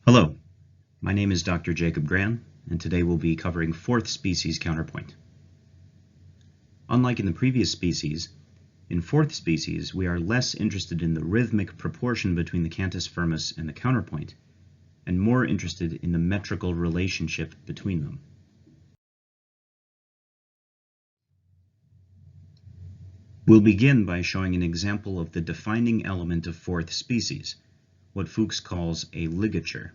Hello, my name is Dr. Jacob Gran, and today we'll be covering fourth species counterpoint. Unlike in the previous species, in fourth species we are less interested in the rhythmic proportion between the cantus firmus and the counterpoint, and more interested in the metrical relationship between them. We'll begin by showing an example of the defining element of fourth species, what Fuchs calls a ligature.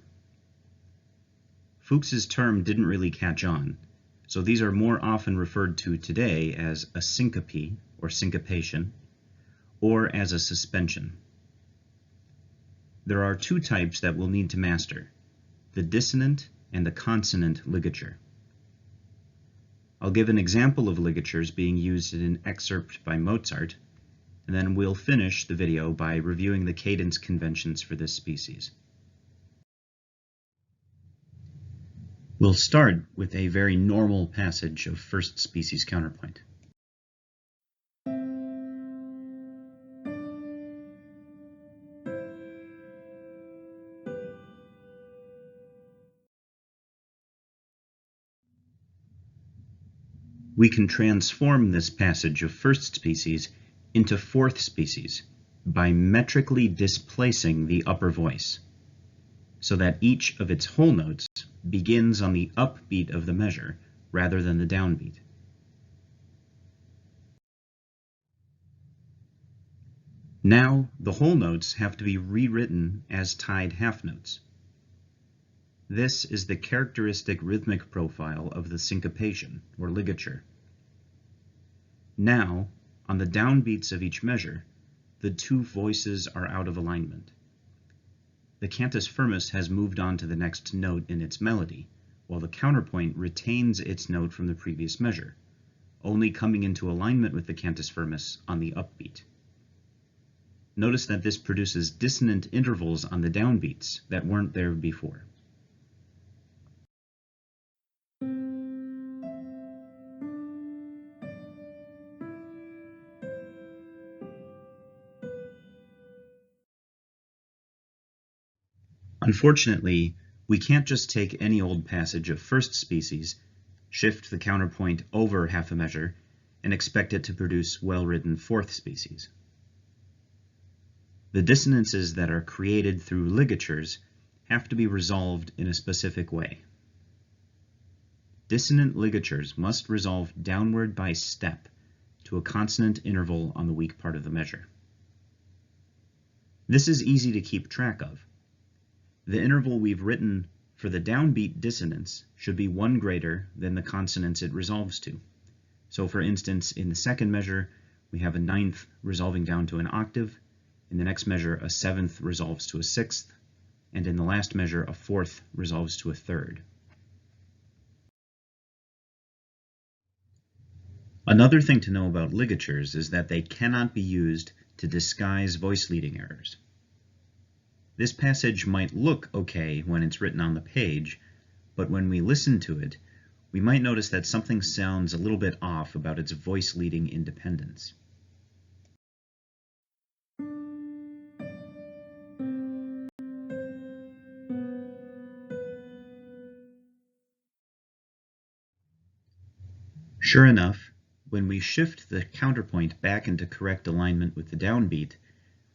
Fuchs's term didn't really catch on, so these are more often referred to today as a syncope or syncopation, or as a suspension. There are two types that we'll need to master, the dissonant and the consonant ligature. I'll give an example of ligatures being used in an excerpt by Mozart, and then we'll finish the video by reviewing the cadence conventions for this species. We'll start with a very normal passage of first species counterpoint. We can transform this passage of first species into fourth species by metrically displacing the upper voice, so that each of its whole notes begins on the upbeat of the measure rather than the downbeat. Now, the whole notes have to be rewritten as tied half notes. This is the characteristic rhythmic profile of the syncopation, or ligature. Now, on the downbeats of each measure, the two voices are out of alignment. The cantus firmus has moved on to the next note in its melody, while the counterpoint retains its note from the previous measure, only coming into alignment with the cantus firmus on the upbeat. Notice that this produces dissonant intervals on the downbeats that weren't there before. Unfortunately, we can't just take any old passage of first species, shift the counterpoint over half a measure, and expect it to produce well-written fourth species. The dissonances that are created through ligatures have to be resolved in a specific way. Dissonant ligatures must resolve downward by step to a consonant interval on the weak part of the measure. This is easy to keep track of. The interval we've written for the downbeat dissonance should be one greater than the consonants it resolves to. So for instance, in the second measure, we have a ninth resolving down to an octave. In the next measure, a seventh resolves to a sixth. And in the last measure, a fourth resolves to a third. Another thing to know about ligatures is that they cannot be used to disguise voice leading errors. This passage might look okay when it's written on the page, but when we listen to it, we might notice that something sounds a little bit off about its voice leading independence. Sure enough, when we shift the counterpoint back into correct alignment with the downbeat,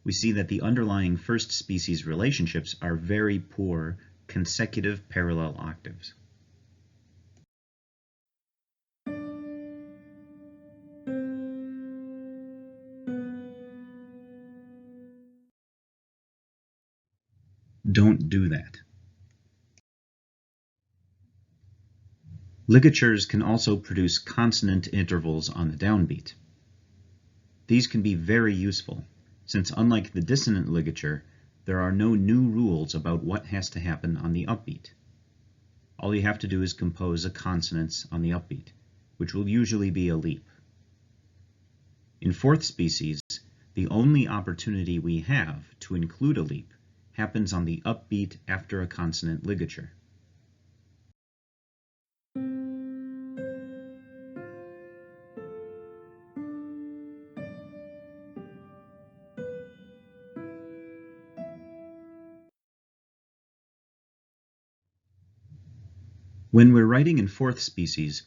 we see that the underlying first species relationships are very poor consecutive parallel octaves. Don't do that. Ligatures can also produce consonant intervals on the downbeat. These can be very useful, since unlike the dissonant ligature, there are no new rules about what has to happen on the upbeat. All you have to do is compose a consonance on the upbeat, which will usually be a leap. In fourth species, the only opportunity we have to include a leap happens on the upbeat after a consonant ligature. When we're writing in fourth species,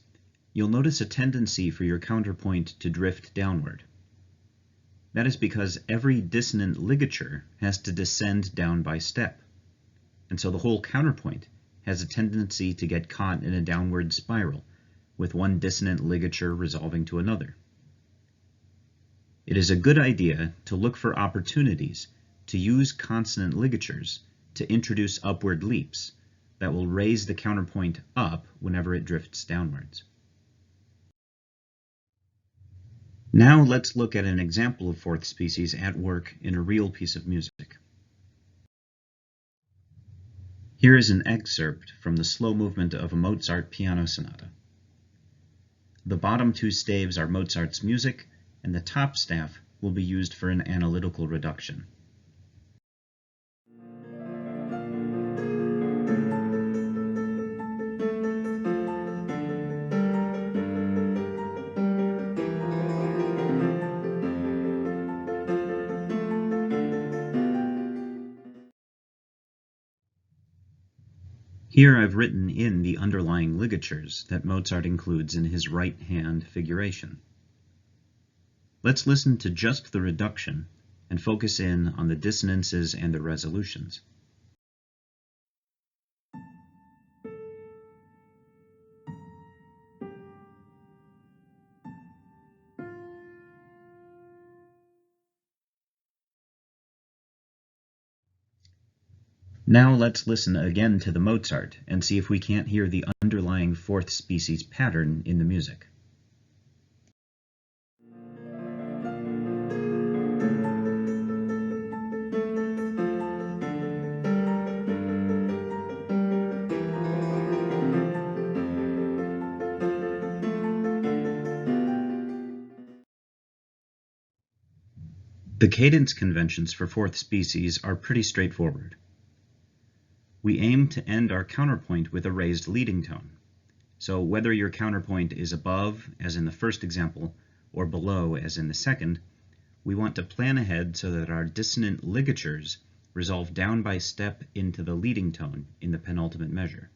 you'll notice a tendency for your counterpoint to drift downward. That is because every dissonant ligature has to descend down by step, and so the whole counterpoint has a tendency to get caught in a downward spiral, with one dissonant ligature resolving to another. It is a good idea to look for opportunities to use consonant ligatures to introduce upward leaps that will raise the counterpoint up whenever it drifts downwards. Now let's look at an example of fourth species at work in a real piece of music. Here is an excerpt from the slow movement of a Mozart piano sonata. The bottom two staves are Mozart's music, and the top staff will be used for an analytical reduction. Here I've written in the underlying ligatures that Mozart includes in his right hand figuration. Let's listen to just the reduction and focus in on the dissonances and the resolutions. Now let's listen again to the Mozart and see if we can't hear the underlying fourth species pattern in the music. The cadence conventions for fourth species are pretty straightforward. We aim to end our counterpoint with a raised leading tone. So whether your counterpoint is above, as in the first example, or below, as in the second, we want to plan ahead so that our dissonant ligatures resolve down by step into the leading tone in the penultimate measure.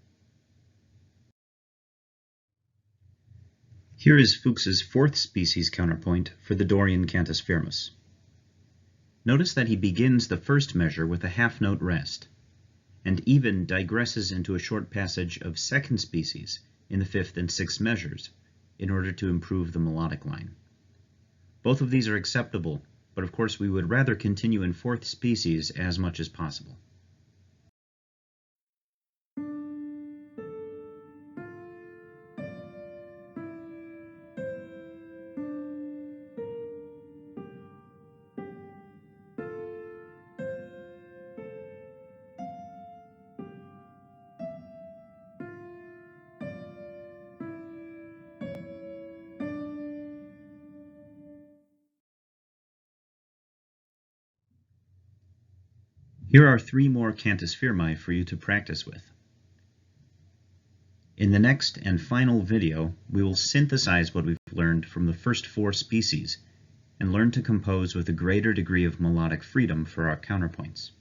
Here is Fuchs's fourth species counterpoint for the Dorian cantus firmus. Notice that he begins the first measure with a half-note rest, and even digresses into a short passage of second species in the fifth and sixth measures in order to improve the melodic line. Both of these are acceptable, but of course we would rather continue in fourth species as much as possible. Here are three more cantus firmi for you to practice with. In the next and final video, we will synthesize what we've learned from the first four species and learn to compose with a greater degree of melodic freedom for our counterpoints.